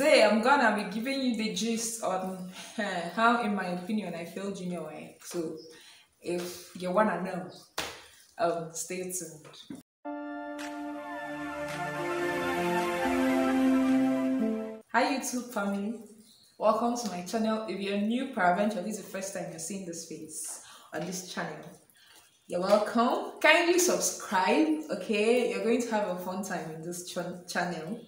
Today I'm gonna be giving you the gist on how, in my opinion, I failed junior Y. So if you wanna know, stay tuned. Hi YouTube family, welcome to my channel. If you're new, peradventure this is the first time you're seeing this face on this channel, you're welcome. Kindly subscribe, okay? You're going to have a fun time in this channel.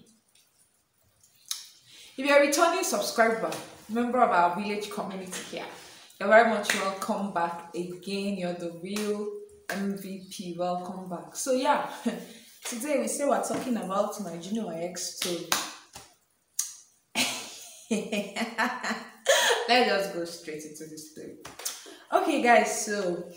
If you're a returning subscriber, member of our village community here, you're very much welcome back again. You're the real MVP. Welcome back. So yeah, today we say we're talking about my junior X story. Let's just go straight into the story. Okay guys, so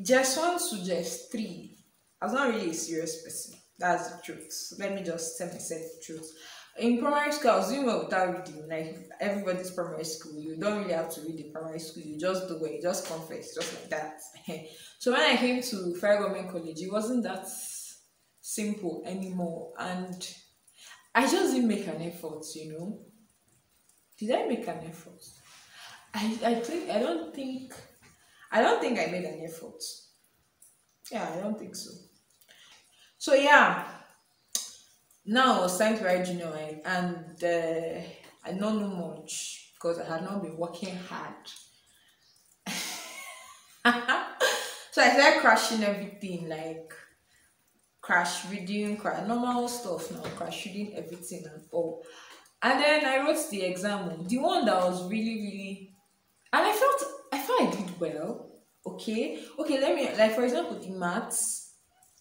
just 1 to just 3. I was not really a serious person. That's the truth. So let me just tell myself the truth. In primary school, I was doing well without reading. Like everybody's primary school, you don't really have to read in primary school. You just do it, you just confess, just like that. So when I came to Federal Government College, it wasn't that simple anymore, and I just didn't make an effort. You know, did I make an effort? I don't think I made an effort. Yeah, I don't think so. So yeah. Now it was time to write junior Y, and I don't know much because I had not been working hard. So I started crashing everything, like crash reading, normal stuff now, crash reading everything and all. And then I wrote the exam, the one that was really, and I felt I did well. Okay, let me, like, for example, the maths.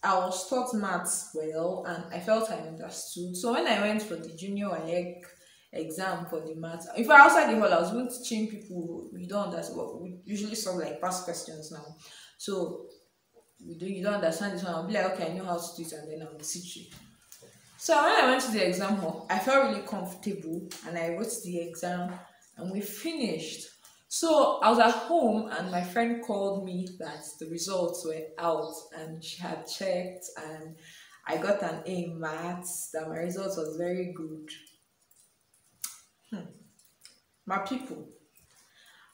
I was taught maths well, and I felt I understood. So when I went for the junior YEC exam for the maths, if I outside the hall, I was going to teaching people we don't understand. Well, we usually solve like past questions now. So you don't understand this one. I'll be like, okay, I know how to do it, and then I'll teach you. So when I went to the exam hall, I felt really comfortable, and I wrote the exam, and we finished. So I was at home, and my friend called me that the results were out, and she had checked, and I got an A in maths, that my results was very good. My people,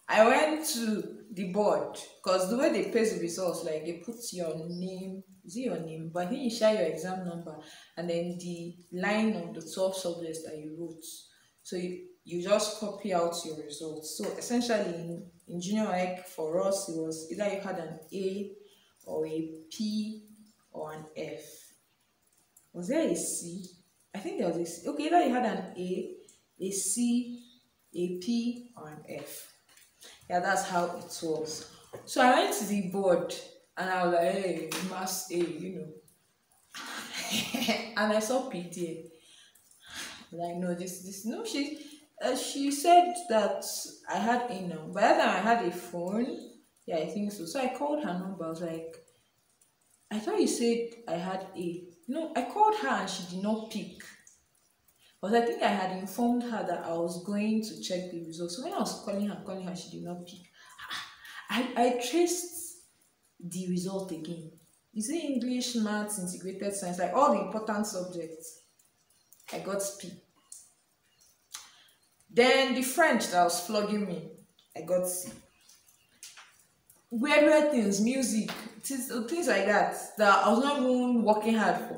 I went to the board, because the way they paste the results, like they put your name, is it your name? But I think you share your exam number, and then the line of the 12 subjects that you wrote. So you just copy out your results. So essentially in junior YEC for us, it was either you had an A or a P or an F. Was there a C? I think there was a C. Okay, either you had an A C, a P, or an F. Yeah, that's how it was. So I went to the board and I was like, hey, mass A, you know. And I saw PTA. Like, no, no, she said that I had A now. By that time I had a phone. Yeah, I think so. So I called her number. I was like, I thought you said I had A. No, I called her and she did not pick. But I think I had informed her that I was going to check the results. So when I was calling her, she did not pick. I traced the result again. You see, English, maths, integrated science, like all the important subjects, I got P. Then the French that was flogging me, I got C. Weird things, music, things like that I was not even working hard for,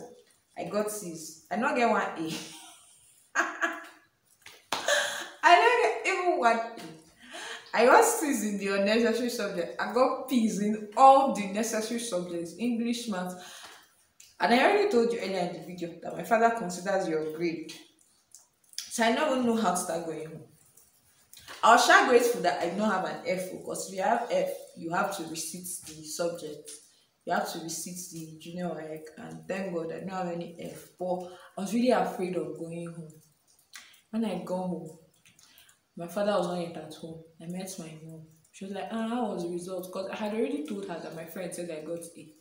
I got C's. I not get 1 A. I don't get even 1 A. I got C's in the unnecessary subject. I got P's in all the necessary subjects, English, math. And I already told you earlier in the video that my father considers your grade. So I don't even know how to start going home. I was so grateful that I don't have an F, because if you have F, you have to recite the subject. You have to recite the junior YEC, and thank God I don't have any F. But I was really afraid of going home. When I got home, my father was not yet at home. I met my mom. She was like, how was the result? Because I had already told her that my friend said I got A.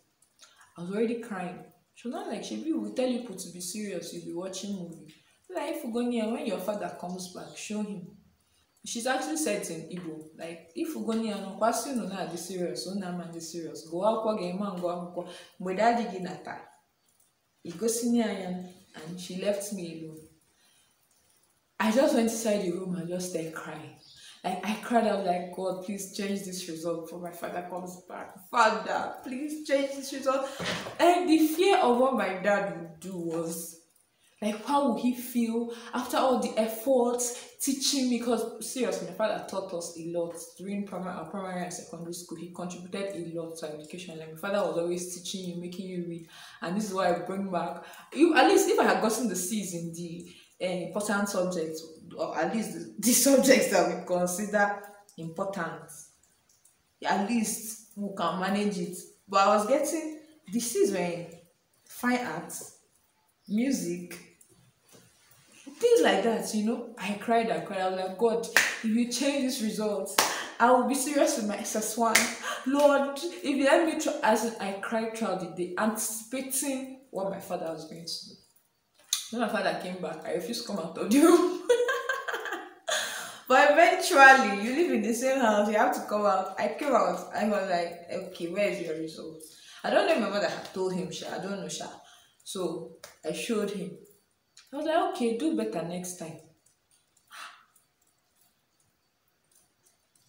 I was already crying. She was not like, Shebi, will tell you to be serious, you'll be watching movie. Like, if you go near, when your father comes back, show him. She's actually said it in Igbo. Like, if you go near, no question, no, na be serious, no, man, be serious. Go out, go man, go out, my daddy ginata. He goes near, and she left me alone. I just went inside the room and just started crying. Like I cried out like, God, please change this result before my father comes back. Father, please change this result. And the fear of what my dad would do was like, how would he feel after all the efforts teaching me? Because seriously, my father taught us a lot during primary and secondary school. He contributed a lot to education. Like my father was always teaching you, making you read, and this is why I bring back. At least if I had gotten the C's in the important subjects, or at least the subjects that we consider important, at least we can manage it. But I was getting the C's were in fine arts, music, things like that, you know. I cried. I was like, God, if you change this result, I will be serious with my SS1. Lord, if you let me try. As in, I cried throughout the day, anticipating what my father was going to do. When my father came back, I refused to come out of the room. But eventually, you live in the same house, you have to come out. I came out. I was like, okay, where is your result? I don't know if my mother had told him, Sha. I don't know, Sha. So I showed him. I was like, okay, do better next time.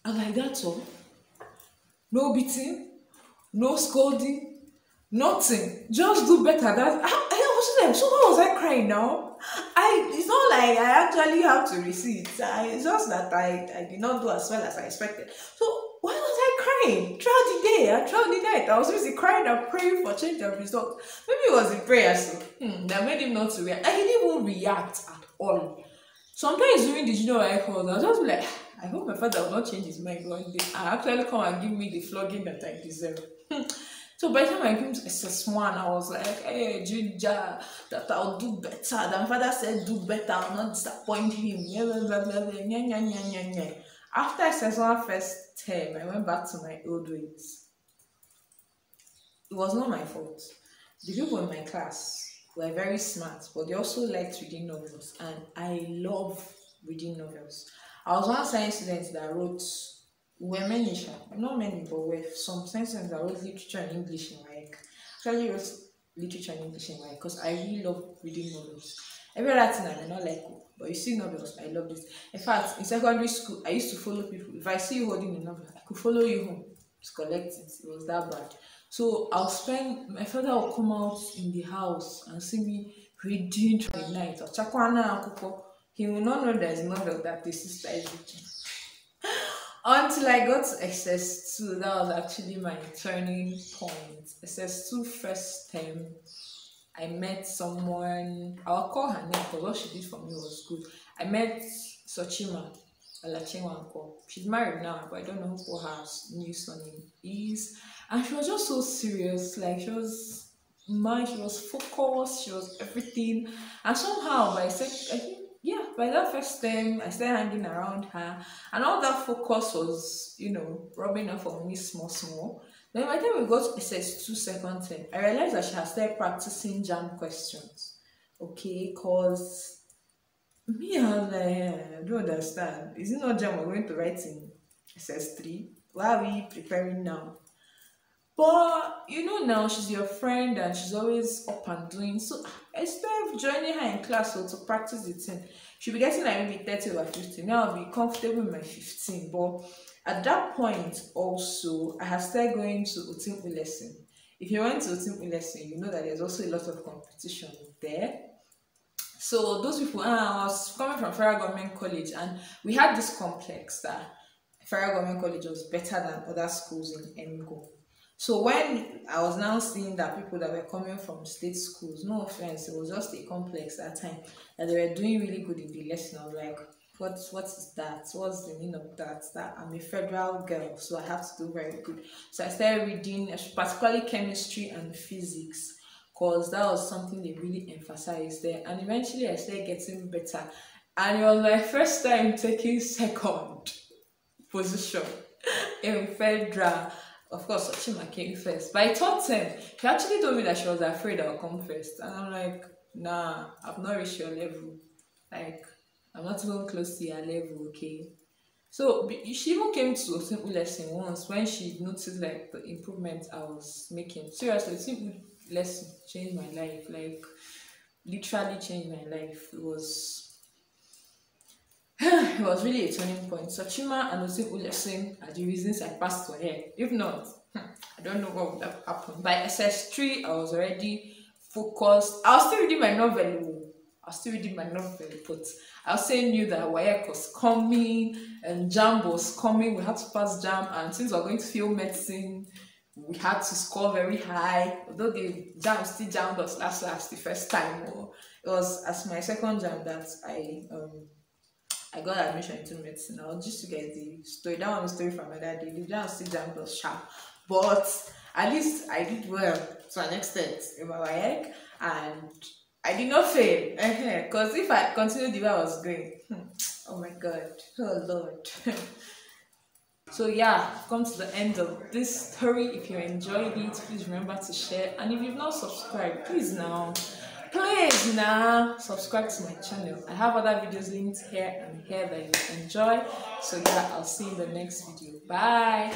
I was like, that's all. No beating, no scolding, nothing. Just do better. That I was like, so why was I crying now? It's not like I actually have to receive it. It's just that I did not do as well as I expected. So why was I crying throughout the day and throughout the night? I was busy crying and praying for change of results. Maybe it was the prayer so that made him not to react. And he didn't even react at all. Sometimes during the junior high calls, I'll just be like, I hope my father will not change his mind one day and actually come and give me the flogging that I deserve. So by the time I came to SS1, I was like, hey, Ginger, that I'll do better. Then father said, do better, I'll not disappoint him. After SS1 first term, I went back to my old ways. It was not my fault. The people in my class were very smart, but they also liked reading novels, and I love reading novels. I was one science student that wrote, were many, not many, but were some science students that wrote literature and English in WAEC. Actually wrote literature and English in WAEC because I really love reading novels. Every other thing I may not like, but you see novels, I love this. In fact, in secondary school, I used to follow people. If I see you holding a novel, I could follow you home to collect it. It was that bad. So my father will come out in the house and see me reading through the night. Or Chakwana Akuko. He will not know there's a novel that the sister is reading. Until I got to SS2, that was actually my turning point. SS2 first term, I met someone, I'll call her name because what she did for me was good. I met Sochima Alachinwanko. She's married now, but I don't know what her new surname is. And she was just so serious, like she was mad, she was focused, she was everything. And somehow, I think, yeah, by that first time, I started hanging around her, and all that focus was, rubbing off on me small. Then by the time we got to SS2 second term, I realized that she had started practicing jam questions. Okay, because me, I was like, I don't understand. Is it not jam we're going to write in SS3? Why are we preparing now? But now she's your friend and she's always up and doing. So instead of joining her in class or to practice the thing, she'll be getting like maybe 30 over 50. Now I'll be comfortable with my 15. But at that point also, I had started going to Utimpu lesson. If you went to Utimpu lesson, you know that there's also a lot of competition there. So those people, I was coming from Federal Government College, and we had this complex that Federal Government College was better than other schools in Enugu. So when I was now seeing that people that were coming from state schools, no offense, it was just a complex that time, that they were doing really good in the lesson. I was like, what is that? What's the meaning of that? That I'm a federal girl, so I have to do very good. So I started reading, particularly chemistry and physics, because that was something they really emphasized there. And eventually I started getting better. And it was my first time taking second position in federal. Of course, Ochima came first. By third term, she actually told me that she was afraid I'll come first. And I'm like, nah, I've not reached your level. Like, I'm not even close to your level, okay? So, she even came to a simple lesson once when she noticed, like, the improvement I was making. Seriously, a simple lesson changed my life. Like, literally changed my life. It was it was really a turning point. So Chima and Oseku lesson are the reasons I passed for her. If not, I don't know what would have happened. By SS3, I was already focused. I was still reading my novel. But I also knew that WAEC was coming and JAM was coming. We had to pass JAM, and since we were going to field medicine, we had to score very high. Although the JAM still jammed us last the first time. It was as my second JAM that I got admission into medicine. I was just to get the story. That one was story from my dad. The JAM still jammed us sharp, but at least I did well to an extent in my WAEC, and I did not fail, because if I continued the way I was going, oh my god, oh lord. So yeah, I've come to the end of this story. If you enjoyed it, please remember to share, and if you've not subscribed, please now subscribe to my channel. I have other videos linked here and here that you enjoy. So yeah, I'll see you in the next video. Bye.